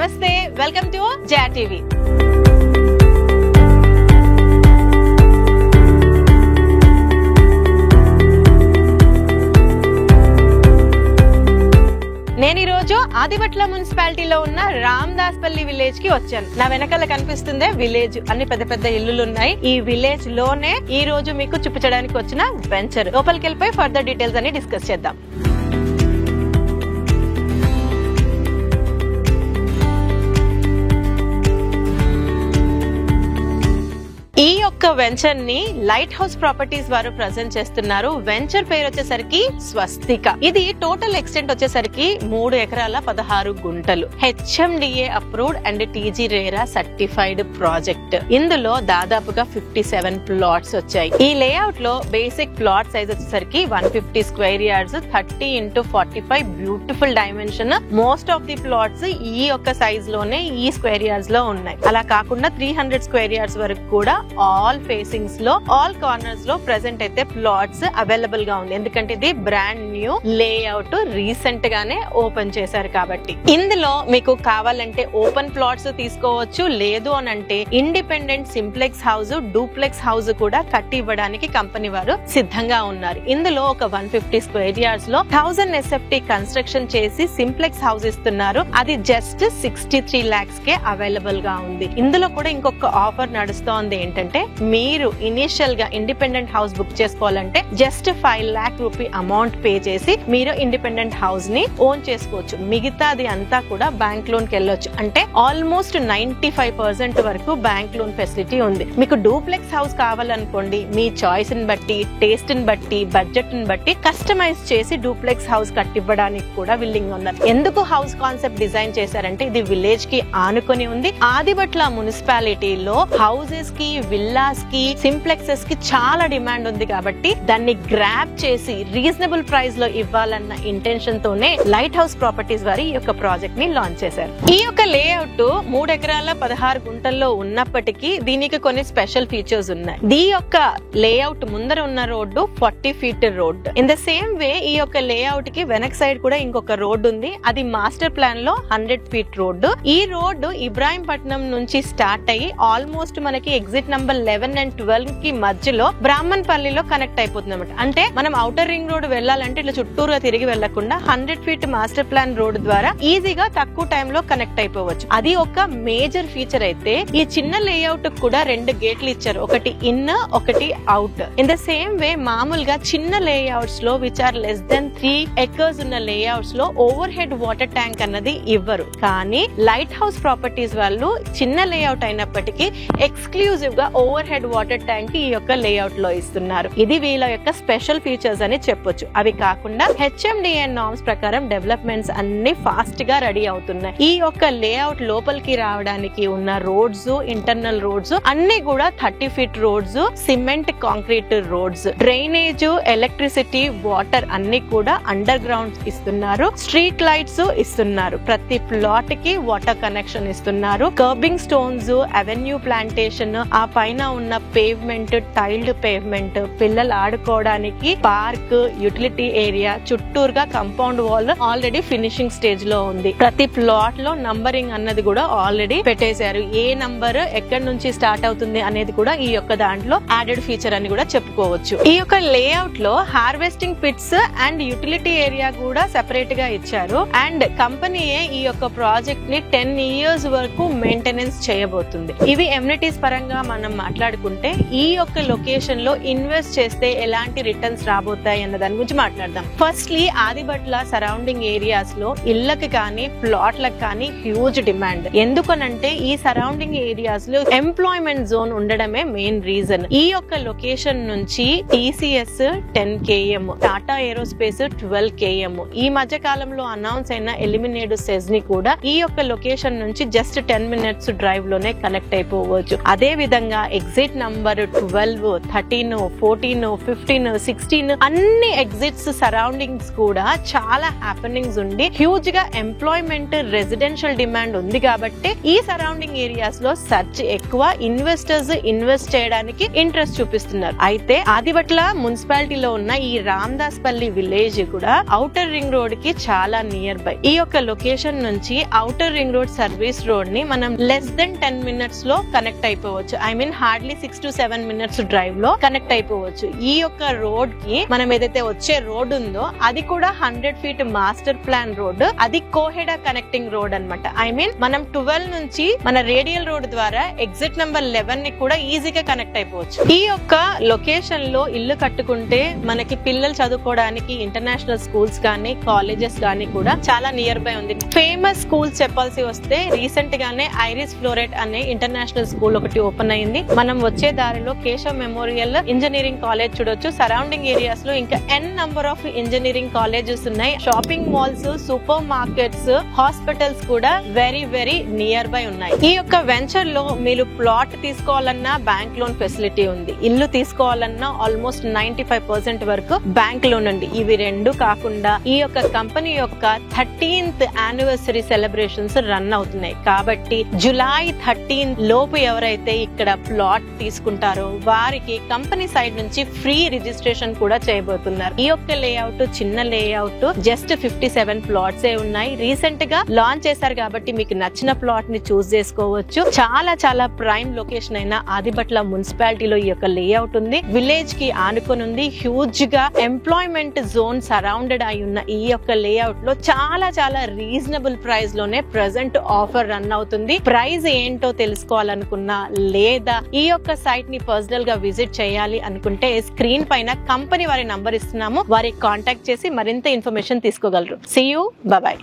నమస్తే, welcome to Jaya TV. నేను ఈ రోజు ఆదిబట్ల మున్సిపాలిటీలో ఉన్న రామదాస్పల్లి విలేజ్ కి వచ్చాను. నా వెనకాల కనిపిస్తుందే విలేజ్. అన్ని పెద్ద పెద్ద ఇల్లులు ఉన్నాయి. ఈ విలేజ్ లోనే ఈ రోజు మీకు చూపించడానికి వచ్చిన వెంచర్. లోపలికి వెళ్ళిపోయి ఫర్దర్ డీటెయిల్స్ అని డిస్కస్ చేద్దాం. ఈ యొక్క వెంచర్ ని లైట్ హౌస్ ప్రాపర్టీస్ వారు ప్రెజెంట్ చేస్తున్నారు. వెంచర్ పేరు వచ్చేసరికి స్వస్తిక. ఇది టోటల్ ఎక్స్టెంట్ వచ్చేసరికి 3 ఎకరాల 16 గుంటలు. HMDA approved and TG RERA certified project. ఇందులో దాదాపుగా 57 ప్లాట్స్ వచ్చాయి. ఈ లేఅవుట్ లో బేసిక్ ప్లాట్ సైజ్ వచ్చేసరికి 150 square yards, 30x45 beautiful dimension. Most of the plots ఈ యొక్క సైజ్ లోనే ఈ స్క్వేర్ యార్డ్స్ లో ఉన్నాయి. అలా కాకుండా 300 స్క్వేర్ యార్డ్స్ వరకు కూడా ఆల్ ఫేసింగ్స్ లో, ఆల్ కార్నర్స్ లో ప్రెసెంట్ అయితే ప్లాట్స్ అవైలబుల్ గా ఉంది. ఎందుకంటే ఇది బ్రాండ్ న్యూ లేఅవుట్, రీసెంట్ గానే ఓపెన్ చేశారు కాబట్టి. ఇందులో మీకు కావాలంటే ఓపెన్ ప్లాట్స్ తీసుకోవచ్చు, లేదు అని అంటే independent simplex house, duplex house కూడా కట్టి ఇవ్వడానికి కంపెనీ వారు సిద్ధంగా ఉన్నారు. ఇందులో ఒక 150 స్క్వేర్ యార్డ్స్ లో 1000 SFT కన్స్ట్రక్షన్ చేసి సింప్లెక్స్ హౌస్ ఇస్తున్నారు. అది జస్ట్ 63 lakhs కే అవైలబుల్ గా ఉంది. ఇందులో కూడా ఇంకొక ఆఫర్ నడుస్తోంది. ఏంటంటే మీరు ఇనిషియల్ గా ఇండిపెండెంట్ హౌస్ బుక్ చేసుకోవాలంటే just 5 lakh rupee amount pay చేసి మీరు ఇండిపెండెంట్ హౌస్ ని ఓన్ చేసుకోవచ్చు. మిగతాది అంతా కూడా బ్యాంక్ లోన్ కి వెళ్ళొచ్చు. అంటే ఆల్మోస్ట్ 95% వరకు బ్యాంక్ లోన్ ఫెసిలిటీ ఉంది. మీకు డూప్లెక్స్ హౌస్ కావాలనుకోండి, మీ చాయిస్ ని బట్టి, టేస్ట్ ని బట్టి, బడ్జెట్ ని బట్టి కస్టమైజ్ చేసి డూప్లెక్స్ హౌస్ కట్టివ్వడానికి కూడా విల్లింగ్ ఉన్నారు. ఎందుకు హౌస్ కాన్సెప్ట్ డిజైన్ చేశారంటే ఇది విలేజ్ కి ఆనుకొని ఉంది. ఆదిబట్ల మున్సిపాలిటీలో హౌసెస్ కి, విల్లాస్ కి, సింప్లెక్సెస్ కి చాలా డిమాండ్ ఉంది కాబట్టి దాన్ని గ్రాబ్ చేసి రీజనబుల్ ప్రైస్ లో ఇవ్వాలన్న ఇంటెన్షన్ తోనే లైట్ హౌస్ ప్రాపర్టీస్ వారి ఈ యొక్క ప్రాజెక్ట్ ని లాంచ్ చేశారు. ఈ యొక్క లేఅవుట్ 3 ఎకరాల 16 గుంటల్లో ఉన్నప్పటికీ దీనికి కొన్ని స్పెషల్ ఫీచర్స్ ఉన్నాయి. ఈ యొక్క లేఅవుట్ ముందర ఉన్న road 40 feet road. In the same వే ఈ యొక్క లేఅవుట్ కి వెనక్ సైడ్ కూడా ఇంకొక రోడ్ ఉంది. అది మాస్టర్ ప్లాన్ లో 100 feet రోడ్. ఈ రోడ్డు ఇబ్రాహీంపట్నం నుంచి స్టార్ట్ అయ్యి ఆల్మోస్ట్ మనకి ఎగ్జిట్ నంబర్ 11 and 12 కి మధ్యలో బ్రాహ్మణపల్లిలో కనెక్ట్ అయిపోతుంది అనమాట. అంటే మనం ఔటర్ రింగ్ రోడ్ వెళ్ళాలంటే ఇట్లా చుట్టూరుగా తిరిగి వెళ్లకుండా 100 feet మాస్టర్ ప్లాన్ రోడ్ ద్వారా ఈజీగా తక్కువ టైంలో కనెక్ట్ అయిపోవచ్చు. అది ఒక మేజర్ ఫీచర్. అయితే ఈ చిన్న లేఅవుట్ కూడా 2 గేట్లు ఇచ్చారు, ఒకటి ఇన్, ఒకటి out. In the same way మామూలుగా చిన్న లేఅవుట్స్ లో which are less than 3 acres ఉన్న లేఅవుట్స్ లో ఓవర్ హెడ్ వాటర్ ట్యాంక్ అన్నది ఇవ్వరు. కానీ లైట్ హౌస్ ప్రాపర్టీస్ వాళ్ళు చిన్న లేఅవుట్ అయినప్పటికీ ఎక్స్క్లూజివ్ గా ఓవర్ హెడ్ వాటర్ ట్యాంక్ ఈ యొక్క లేఅవుట్ లో ఇస్తున్నారు. ఇది వీళ్ళ యొక్క స్పెషల్ ఫీచర్స్ అని చెప్పొచ్చు. అవి కాకుండా HMDA నార్మ్స్ ప్రకారం డెవలప్మెంట్స్ అన్ని ఫాస్ట్ గా రెడీ అవుతున్నాయి. ఈ యొక్క లేఅవుట్ లోపలికి రావడానికి ఉన్న రోడ్స్, ఇంటర్నల్ రోడ్స్ అన్ని కూడా 30 feet roads, cement concrete roads, drainage, electricity, water అన్ని కూడా అండర్ గ్రౌండ్ ఇస్తున్నారు. స్ట్రీట్ లైట్స్ ఇస్తున్నారు. ప్రతి ప్లాట్ కి వాటర్ కనెక్షన్ ఇస్తున్నారు. కర్బింగ్ స్టోన్స్, అవెన్యూ ప్లాంటేషన్, ఆ పైన ఉన్న పేవ్మెంట్, టైల్డ్ పేవ్మెంట్, పిల్లలు ఆడుకోవడానికి పార్క్, యూటిలిటీ ఏరియా, చుట్టూరుగా compound wall already finishing stage లో ఉంది. ప్రతి ప్లాట్ లో నంబరింగ్ అన్నది కూడా ఆల్రెడీ పెట్టేశారు. ఏ నంబర్ ఎక్కడి నుంచి స్టార్ట్ అవుతుంది అనేది కూడా ఈ యొక్క దాంట్లో యాడెడ్ ఫీచర్ అని కూడా చెప్పుకోవచ్చు. ఈ యొక్క లేఅవుట్ లో harvesting pits and utility area కూడా సెపరేట్ గా ఇచ్చారు. అండ్ కంపెనీయే ఈ యొక్క ప్రాజెక్ట్ ని 10 years వరకు మెయింటెనెన్స్ చేయబోతుంది. ఇవి ఎమ్యూనిటీస్ పరంగా మనం మాట్లాడుకుంటే ఈ యొక్క లొకేషన్ లో ఇన్వెస్ట్ చేస్తే ఎలాంటి రిటర్న్స్ రాబోతాయి అన్న దాని గురించి మాట్లాడదాం. ఫస్ట్లీ ఆదిబట్ల సరౌండింగ్ ఏరియాస్ లో ఇళ్లకు కానీ ప్లాట్లకు కానీ హ్యూజ్ డిమాండ్. ఎందుకనంటే ఈ సరౌండింగ్ ఏరియాస్ లో ఎంప్లాయ్మెంట్ జోన్ ఉండడమే మెయిన్ రీజన్. ఈ యొక్క లొకేషన్ నుంచి TCS 10 km, Tata aerospace 12 km, ఈ మధ్య కాలంలో అనౌన్స్ అయిన ఎలిమినేట్ సెజ్ని కూడా ఈ యొక్క లొకేషన్ నుంచి జస్ట్ 10 minutes డ్రైవ్ లోనే కనెక్ట్ అయిపోవచ్చు. అదే విధంగా ఎగ్జిట్ ఎగ్జిట్ నంబర్ 12, 13, 14, 15, 16 అన్ని ఎగ్జిట్స్ సరౌండింగ్స్ కూడా చాలా హ్యాపెనింగ్స్ ఉండి హ్యూజ్ గా ఎంప్లాయ్మెంట్ రెసిడెన్షియల్ డిమాండ్ ఉంది కాబట్టి ఈ సరౌండింగ్ ఏరియాస్ లో సర్చ్ ఎక్కువ, ఇన్వెస్టర్స్ ఇన్వెస్ట్ చేయడానికి ఇంట్రెస్ట్ చూపిస్తున్నారు. అయితే ఆదిబట్ల మున్సిపాలిటీలో ఉన్న ఈ రామదాస్ పల్లి విలేజ్ కూడా ఔటర్ రింగ్ రోడ్ కి చాలా నియర్ బై. ఈ యొక్క లొకేషన్ నుంచి outer ring road service road ని మనం లెస్ దెన్ 10 minutes లో కనెక్ట్ అయిపోవచ్చు. I mean hardly 6 to 7 minutes drive లో కనెక్ట్ అయిపోవచ్చు. ఈ యొక్క రోడ్ కి మనం ఏదైతే వచ్చే రోడ్ ఉందో అది కూడా 100 feet మాస్టర్ ప్లాన్ రోడ్, అది కోహెడా కనెక్టింగ్ రోడ్ అన్నమాట. ఐ మీన్ మనం 12 నుంచి మన రేడియల్ రోడ్ ద్వారా ఎగ్జిట్ నెంబర్ 11 ని కూడా ఈజీగా కనెక్ట్ అయిపోవచ్చు. ఈ యొక్క లొకేషన్ లో ఇల్లు కట్టుకుంటే మనకి పిల్లలు చదువుకోవడానికి ఇంటర్నేషనల్ స్కూల్స్ కానీ కాలేజెస్ కానీ కూడా చాలా నియర్ బై ఉంది. ఫేమస్ స్కూల్స్ చెప్పాల్సి వస్తే రీసెంట్ గానే ఐరిస్ ఫ్లోరెట్ అనే ఇంటర్నేషనల్ స్కూల్ ఒకటి ఓపెన్ అయింది. మనం వచ్చే దారిలో కేశవ్ మెమోరియల్ ఇంజనీరింగ్ కాలేజ్ చూడొచ్చు. సరౌండింగ్ ఏరియాస్ లో ఇంకా n number of engineering colleges ఉన్నాయి. Shopping malls, super markets, hospitals కూడా వెరీ వెరీ నియర్ బై ఉన్నాయి. ఈ యొక్క వెంచర్ లో మీరు ప్లాట్ తీసుకోవాలన్నా బ్యాంక్ లోన్ ఫెసిలిటీ ఉంది, ఇల్లు తీసుకోవాలన్నా ఆల్మోస్ట్ 95% వరకు బ్యాంక్ లోన్ ఉంది. ఇవి రెండు కాకుండా ఈ యొక్క కంపెనీ యొక్క 13th యానివర్సరీ సెలబ్రేషన్స్ రన్ అవుతున్నాయి కాబట్టి జూలై 13 లోపు ఎవరైతే ఇక్కడ ప్లాట్ తీసుకుంటారో వారికి కంపెనీ సైడ్ నుంచి ఫ్రీ రిజిస్ట్రేషన్ కూడా చేయబోతున్నారు. ఈ యొక్క లేఅవుట్ చిన్న లేఅవుట్, జస్ట్ 57 ప్లాట్స్ ఏ ఉన్నాయి. రీసెంట్ గా లాంచ్ చేశారు కాబట్టి మీకు నచ్చిన ప్లాట్ ని చూస్ చేసుకోవచ్చు. చాలా చాలా ప్రైమ్ లొకేషన్ అయిన ఆదిబట్ల మున్సిపాలిటీలో ఈ యొక్క లేఅవుట్ ఉంది. విలేజ్ కి ఆనుకొని ఉంది. హ్యూజ్ గా ఎంప్లాయ్మెంట్ జోన్ సరౌండెడ్ అయి ఉన్న ఈ యొక్క లేఅవుట్ లో చాలా చాలా రీజనబుల్ ప్రైస్ లోనే ప్రెసెంట్ ఆఫర్ రన్ అవుతుంది. ప్రైస్ ఏంటో తెలుసుకోవాలనుకున్నా లేదా ఈ యొక్క సైట్ ని పర్సనల్ గా విజిట్ చేయాలి అనుకుంటే స్క్రీన్ పైన కంపెనీ వారి నంబర్ ఇస్తున్నాము, వారికి కాంటాక్ట్ చేసి మరింత ఇన్ఫర్మేషన్ తీసుకోగలరు. See you, bye by.